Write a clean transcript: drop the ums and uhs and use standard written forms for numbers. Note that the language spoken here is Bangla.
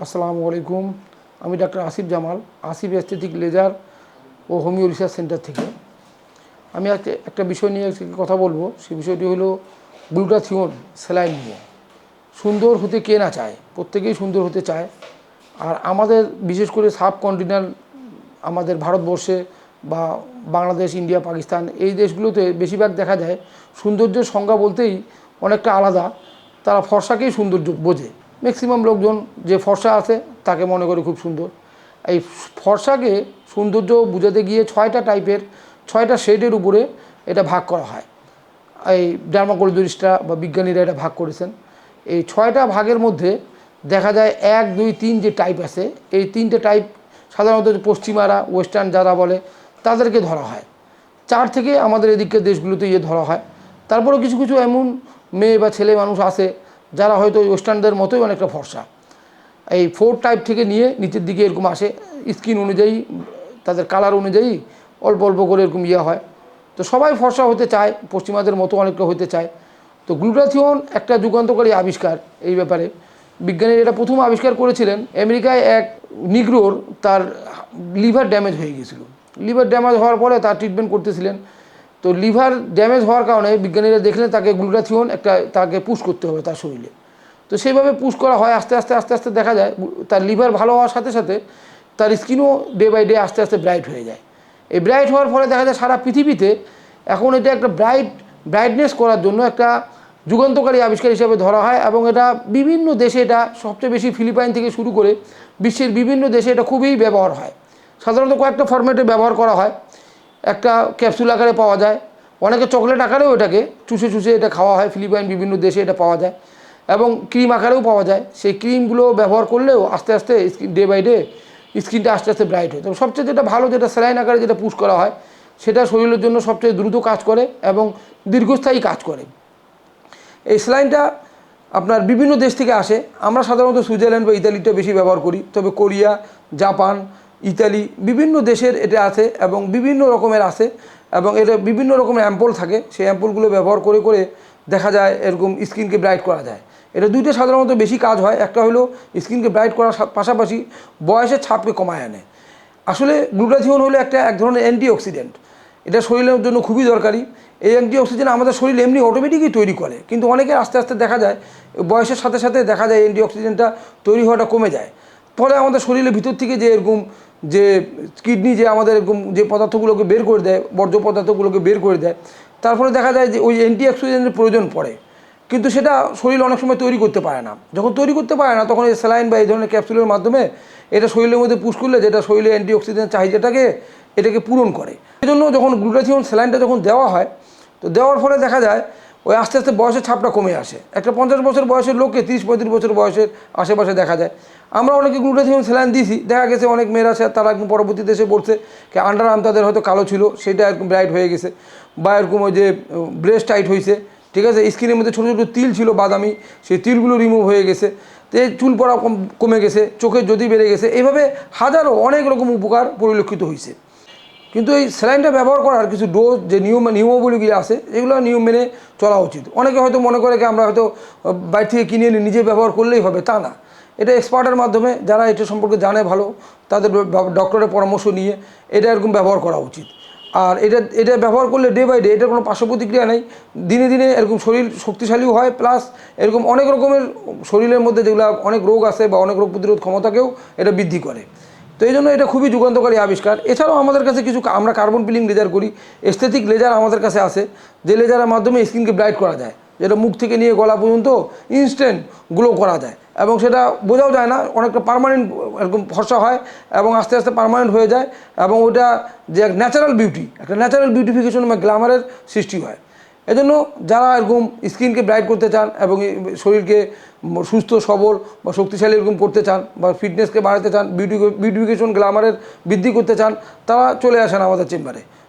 আসসালামু আলাইকুম। আমি doctor Asif Jamal, Asif aesthetic laser ও হোমিও রিসার্চ সেন্টার থেকে। আমি একটা বিষয় নিয়ে কথা বলবো। সেই বিষয়টি হলো গ্লুটাথিওন স্যালাইন নিয়ে। সুন্দর হতে কে না চায়, প্রত্যেকেই সুন্দর হতে চায়। আর আমাদের বিশেষ করে সাবকন্টিনেন্টাল আমাদের ভারতবর্ষে বা বাংলাদেশ, ইন্ডিয়া, পাকিস্তান এই দেশগুলোতে বেশিরভাগ দেখা যায় সৌন্দর্যের সংজ্ঞা বলতেই অনেকটা আলাদা। তারা ফর্সাকেই সৌন্দর্য বোঝে। ম্যাক্সিমাম লোকজন যে ফর্সা আছে তাকে মনে করে খুব সুন্দর। এই ফর্সাকে সৌন্দর্য বোঝাতে গিয়ে 6টা টাইপের 6টা শেডের উপরে এটা ভাগ করা হয়। এই ডার্মাকোলজিস্টরা বা বিজ্ঞানীরা এটা ভাগ করেছেন। এই 6টা ভাগের মধ্যে দেখা যায় 1, 2, 3 যে টাইপ আছে, এই 3টে টাইপ সাধারণত পশ্চিমারা, ওয়েস্টার্ন যারা বলে তাদেরকে ধরা হয়। 4 থেকে আমাদের এদিকের দেশগুলোতে ধরা হয়। তারপরেও কিছু কিছু এমন মেয়ে বা ছেলে মানুষ আছে যারা হয়তো ওয়েস্টার্নদের মতোই অনেকটা ফর্সা। এই 4 টাইপ থেকে নিয়ে নিচের দিকে এরকম আসে, স্কিন অনুযায়ী তাদের কালার অনুযায়ী অল্প অল্প করে এরকম হয়। তো সবাই ফর্সা হতে চায়, পশ্চিমাদের মতো অনেকটা হতে চায়। তো গ্লুটাথিওন একটা যুগান্তকারী আবিষ্কার। এই ব্যাপারে বিজ্ঞানীরা এটা প্রথম আবিষ্কার করেছিলেন আমেরিকায়। এক নিগ্রোর তার লিভার ড্যামেজ হয়ে গিয়েছিল। লিভার ড্যামেজ হওয়ার পরে তার ট্রিটমেন্ট করতেছিলেন। তো লিভার ড্যামেজ হওয়ার কারণে বিজ্ঞানীরা দেখলেন তাকে গ্লুটাথিওন তাকে পুশ করতে হবে তার শরীরে। তো সেইভাবে পুশ করা হয়। আস্তে আস্তে আস্তে আস্তে দেখা যায় তার লিভার ভালো হওয়ার সাথে সাথে তার স্কিনও ডে বাই ডে আস্তে আস্তে ব্রাইট হয়ে যায়। এই ব্রাইট হওয়ার ফলে দেখা যায় সারা পৃথিবীতে এখন এটা একটা ব্রাইটনেস করার জন্য একটা যুগান্তকারী আবিষ্কার হিসেবে ধরা হয়। এবং এটা বিভিন্ন দেশে, এটা সবচেয়ে বেশি ফিলিপাইন থেকে শুরু করে বিশ্বের বিভিন্ন দেশে এটা খুবই ব্যবহার হয়। সাধারণত কয়েকটা ফরম্যাটে ব্যবহার করা হয়। একটা ক্যাপসুল আকারে পাওয়া যায়, অনেকে চকলেট আকারেও এটাকে চুষে চুষে এটা খাওয়া হয়। ফিলিপাইন বিভিন্ন দেশে এটা পাওয়া যায় এবং ক্রিম আকারেও পাওয়া যায়। সেই ক্রিমগুলো ব্যবহার করলেও আস্তে আস্তে স্কিন ডে বাই ডে স্কিনটা আস্তে আস্তে ব্রাইট হয়। তবে সবচেয়ে যেটা ভালো, যেটা স্যালাইন আকারে যেটা পুশ করা হয়, সেটা শরীরের জন্য সবচেয়ে দ্রুত কাজ করে এবং দীর্ঘস্থায়ী কাজ করে। এই স্যালাইনটা আপনার বিভিন্ন দেশ থেকে আসে। আমরা সাধারণত সুইজারল্যান্ড বা ইতালিটা বেশি ব্যবহার করি, তবে কোরিয়া, জাপান, ইতালি বিভিন্ন দেশের এটা আছে এবং বিভিন্ন রকমের আছে। এবং এটা বিভিন্ন রকমের অ্যাম্পল থাকে। সেই অ্যাম্পলগুলো ব্যবহার করে করে দেখা যায় এরকম স্কিনকে ব্রাইট করা যায়। এটা দুইটা সাধারণত বেশি কাজ হয়। একটা হলো স্কিনকে ব্রাইট করার পাশাপাশি বয়সের ছাপকে কমায় আনে। আসলে গ্লুটাথিওন হলো এক ধরনের অ্যান্টিঅক্সিডেন্ট। এটা শরীরের জন্য খুবই দরকারি। এই অ্যান্টিঅক্সিডেন্ট আমাদের শরীর এমনি অটোমেটিকই তৈরি করে, কিন্তু অনেকের আস্তে আস্তে দেখা যায় বয়সের সাথে সাথে দেখা যায় অ্যান্টিঅক্সিডেন্টটা তৈরি হওয়াটা কমে যায়। ফলে আমাদের শরীরের ভিতর থেকে যে এরকম যে কিডনি যে আমাদের এরকম যে পদার্থগুলোকে বের করে দেয়, বর্জ্য পদার্থগুলোকে বের করে দেয়, তার ফলে দেখা যায় যে ওই অ্যান্টিঅক্সিডেন্টের প্রয়োজন পড়ে। কিন্তু সেটা শরীর অনেক সময় তৈরি করতে পারে না। যখন তৈরি করতে পারে না, তখন এই স্যালাইন বা এই ধরনের ক্যাপসুলের মাধ্যমে এটা শরীরের মধ্যে পুশ করলে যেটা শরীরে অ্যান্টিঅক্সিডেন্ট চাহিদাটাকে এটাকে পূরণ করে। এই জন্য যখন গ্লুটাথিওন স্যালাইনটা যখন দেওয়া হয়, তো দেওয়ার ফলে দেখা যায় ওই আস্তে আস্তে বয়সের ছাপটা কমে আসে। একটা 50 বছর বয়সের লোককে 30-35 বছর বয়সের আশেপাশে দেখা যায়। আমরা অনেকে গ্লুটাথিওন স্যালাইন দিয়েছি, দেখা গেছে অনেক মেয়েরা তারা একদম পরবর্তীতে এসে বলছে কি আন্ডার আর্ম তাদের হয়তো কালো ছিল, সেটা একদম ব্রাইট হয়ে গেছে, বা এরকম ওই যে ব্রেস্ট টাইট হয়েছে, ঠিক আছে, স্কিনের মধ্যে ছোটো ছোটো তিল ছিল বাদামি, সেই তিলগুলো রিমুভ হয়ে গেছে, তো এই চুল পড়া কমে গেছে, চোখের জ্যোতি বেড়ে গেছে। এইভাবে হাজারো অনেক রকম উপকার পরিলক্ষিত হয়েছে। কিন্তু এই স্যালাইনটা ব্যবহার করার কিছু ডোজ যে নিয়মাবলীগুলি আছে, এগুলো নিয়ম মেনে চলা উচিত। অনেকে হয়তো মনে করে কি আমরা হয়তো বাইরে থেকে কিনে এনে নিজে ব্যবহার করলেই হবে, তা না। এটা এক্সপার্টের মাধ্যমে যারা এটা সম্পর্কে জানে ভালো, তাদের ডক্টরের পরামর্শ নিয়ে এটা এরকম ব্যবহার করা উচিত। আর এটা ব্যবহার করলে ডে বাই ডে এটার কোনো পার্শ্ব প্রতিক্রিয়া নেই। দিনে দিনে এরকম শরীর শক্তিশালীও হয়, প্লাস এরকম অনেক রকমের শরীরের মধ্যে যেগুলো অনেক রোগ আছে বা অনেক রোগ প্রতিরোধ ক্ষমতাকেও এটা বৃদ্ধি করে। তো এই জন্য এটা খুবই যুগান্তকারী আবিষ্কার। এছাড়াও আমাদের কাছে কিছু আমরা কার্বন পিলিং লেজার করি, এস্থেটিক লেজার আমাদের কাছে আছে, যে লেজারের মাধ্যমে স্কিনকে ব্রাইট করা যায়, যেটা মুখ থেকে নিয়ে গলা পর্যন্ত ইনস্ট্যান্ট গ্লো করা যায়। এবং সেটা বোঝাও যায় না, অনেকটা পার্মানেন্ট এরকম ফর্সা হয় এবং আস্তে আস্তে পার্মানেন্ট হয়ে যায়। এবং ওটা যে ন্যাচারাল বিউটি, একটা ন্যাচারাল বিউটিফিকেশন বা গ্ল্যামারের সৃষ্টি হয়। এজন্য যারা এরকম স্কিনকে ব্রাইট করতে চান এবং শরীরকে সুস্থ সবল বা শক্তিশালী এরকম করতে চান বা ফিটনেসকে বাড়াতে চান, বিউটিফিকেশন গ্ল্যামারের বৃদ্ধি করতে চান, তারা চলে আসেন আমাদের চেম্বারে।